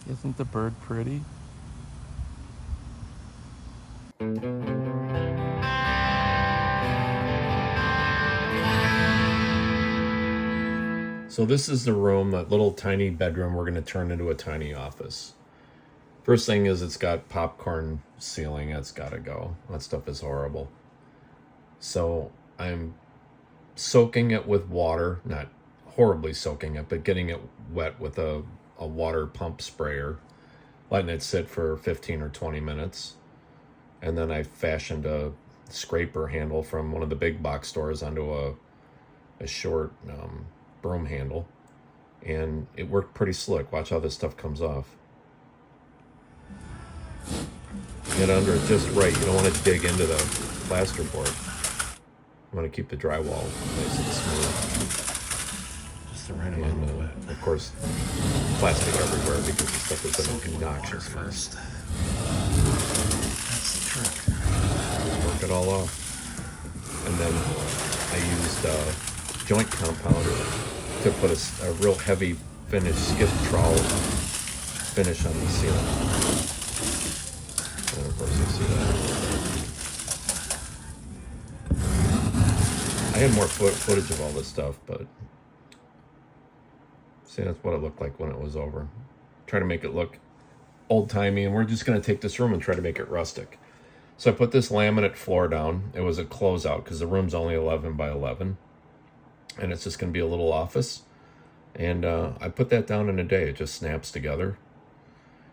Isn't the bird pretty? So this is the room, that little tiny bedroom we're going to turn into a tiny office. First thing is it's got popcorn ceiling. That's got to go. That stuff is horrible. So I'm soaking it with water, not horribly soaking it, but getting it wet with a water pump sprayer, letting it sit for 15 or 20 minutes. And then I fashioned a scraper handle from one of the big box stores onto a short broom handle. And it worked pretty slick. Watch how this stuff comes off. Get under it just right. You don't want to dig into the plasterboard. You want to keep the drywall nice and smooth. Just the right amount of wet. Of course, plastic everywhere because the stuff is an obnoxious First. That's the trick. Work it all off. And then I used joint compounder to put a real heavy finish, skip trowel finish on the ceiling. And of course you see that. I had more footage of all this stuff, but see, that's what it looked like when it was over. Try to make it look old-timey, and we're just going to take this room and try to make it rustic. So I put this laminate floor down. It was a closeout because the room's only 11 by 11. And it's just going to be a little office. And I put that down in a day. It just snaps together.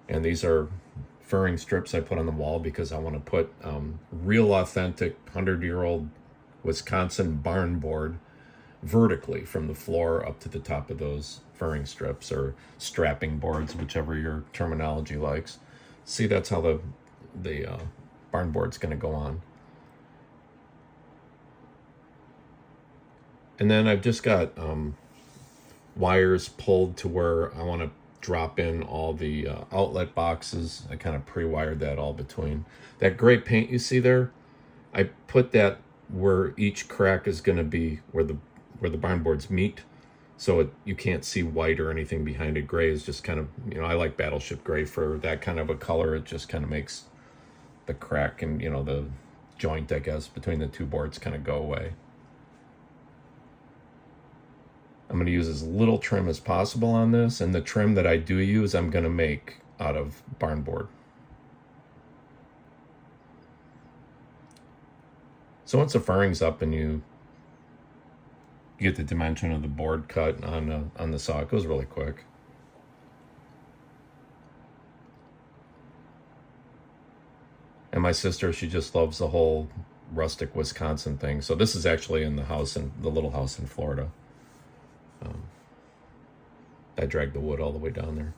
And these are furring strips I put on the wall because I want to put real authentic 100-year-old Wisconsin barn board vertically from the floor up to the top of those furring strips, or strapping boards, whichever your terminology likes. See, that's how the barn board's going to go on. And then I've just got wires pulled to where I want to drop in all the outlet boxes. I kind of pre-wired that all between. That gray paint you see there, I put that where each crack is going to be where the barn boards meet, so you can't see white or anything behind it. Gray is just kind of, I like battleship gray for that kind of a color. It just kind of makes the crack and the joint, I guess, between the two boards kind of go away. I'm going to use as little trim as possible on this, and the trim that I do use I'm going to make out of barn board. So once the furring's up and you get the dimension of the board cut on the saw, it goes really quick. And my sister, she just loves the whole rustic Wisconsin thing. So this is actually in the little house in Florida. I dragged the wood all the way down there.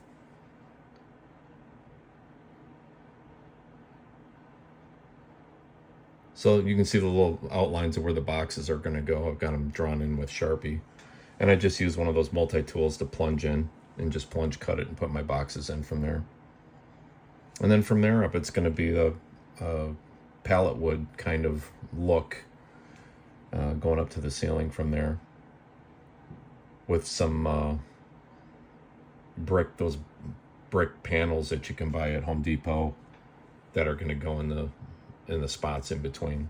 So you can see the little outlines of where the boxes are going to go. I've got them drawn in with Sharpie. And I just use one of those multi-tools to plunge in and just plunge cut it and put my boxes in from there. And then from there up, it's going to be a pallet wood kind of look going up to the ceiling from there, with some those brick panels that you can buy at Home Depot that are going to go in the spots in between.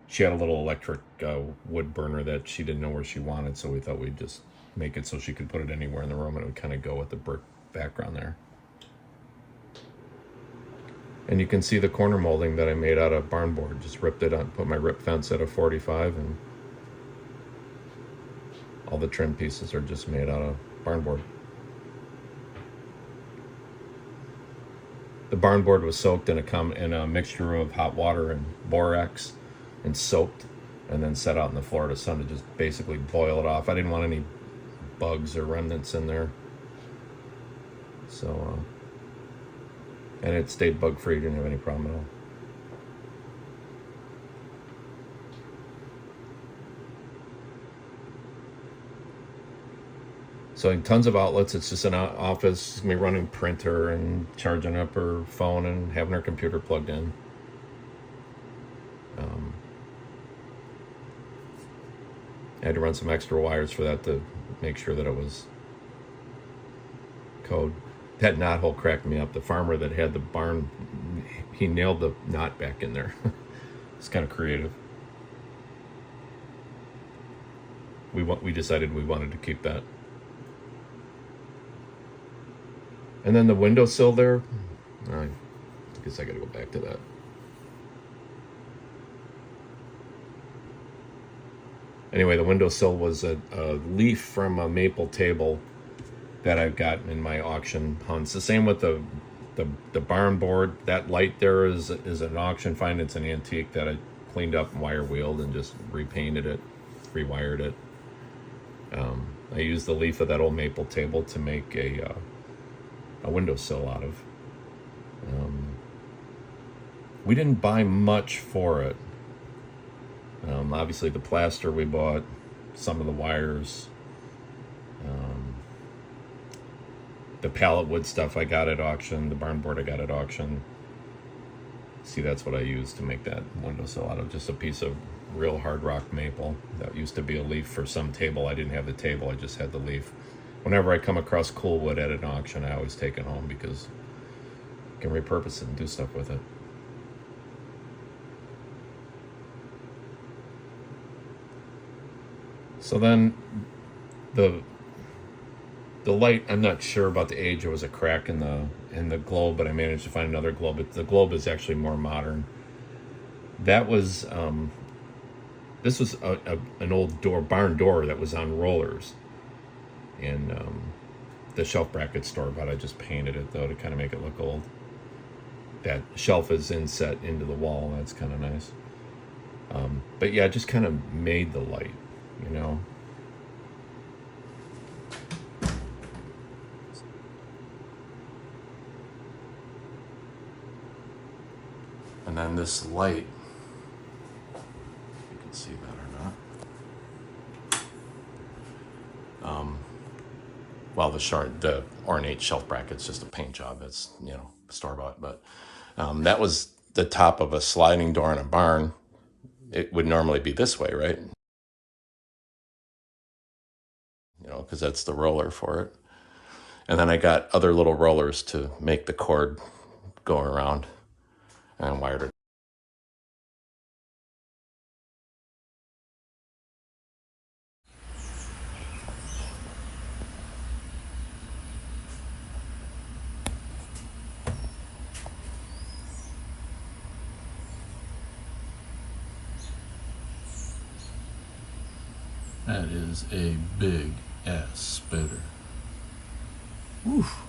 She had a little electric wood burner that she didn't know where she wanted, so we thought we'd just make it so she could put it anywhere in the room and it would kind of go with the brick background there. And you can see the corner molding that I made out of barn board. Just ripped it on, put my rip fence at a 45, and all the trim pieces are just made out of barn board. The barn board was soaked in a mixture of hot water and borax, and soaked, and then set out in the Florida sun to just basically boil it off. I didn't want any bugs or remnants in there. So, and it stayed bug free, didn't have any problem at all. So tons of outlets. It's just an office, me running printer and charging up her phone and having her computer plugged in. I had to run some extra wires for that to make sure that it was code. That knot hole cracked me up. The farmer that had the barn, he nailed the knot back in there. It's kind of creative. We decided we wanted to keep that. And then the windowsill there, I guess I got to go back to that. Anyway, the windowsill was a leaf from a maple table that I've gotten in my auction hunts. The same with the barn board. That light there is an auction find. It's an antique that I cleaned up and wire wheeled and just repainted it, rewired it. I used the leaf of that old maple table to make a windowsill out of. We didn't buy much for it. Obviously the plaster we bought, some of the wires, the pallet wood stuff I got at auction, the barn board I got at auction. See, that's what I used to make that windowsill out of, just a piece of real hard rock maple. That used to be a leaf for some table. I didn't have the table, I just had the leaf. Whenever I come across cool wood at an auction, I always take it home because I can repurpose it and do stuff with it. So then the light, I'm not sure about the age. There was a crack in the globe, but I managed to find another globe. The globe is actually more modern. That was this was an old barn door that was on rollers, and the shelf bracket store bought. I just painted it though to kind of make it look old. That shelf is inset into the wall. That's kind of nice. But yeah, just kind of made the light, you know. And then this light, you can see that or not. Well, the ornate shelf bracket's just a paint job. It's, you know, store-bought. But that was the top of a sliding door in a barn. It would normally be this way, right? You know, because that's the roller for it. And then I got other little rollers to make the cord go around, and wired it. That is a big ass spitter. Oof.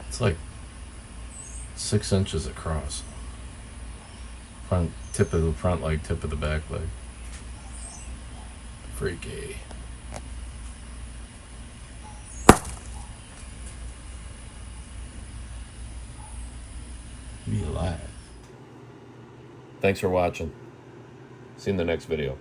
It's like 6 inches across. Tip of the front leg, tip of the back leg. Freaky. Be alive. Thanks for watching. See you in the next video.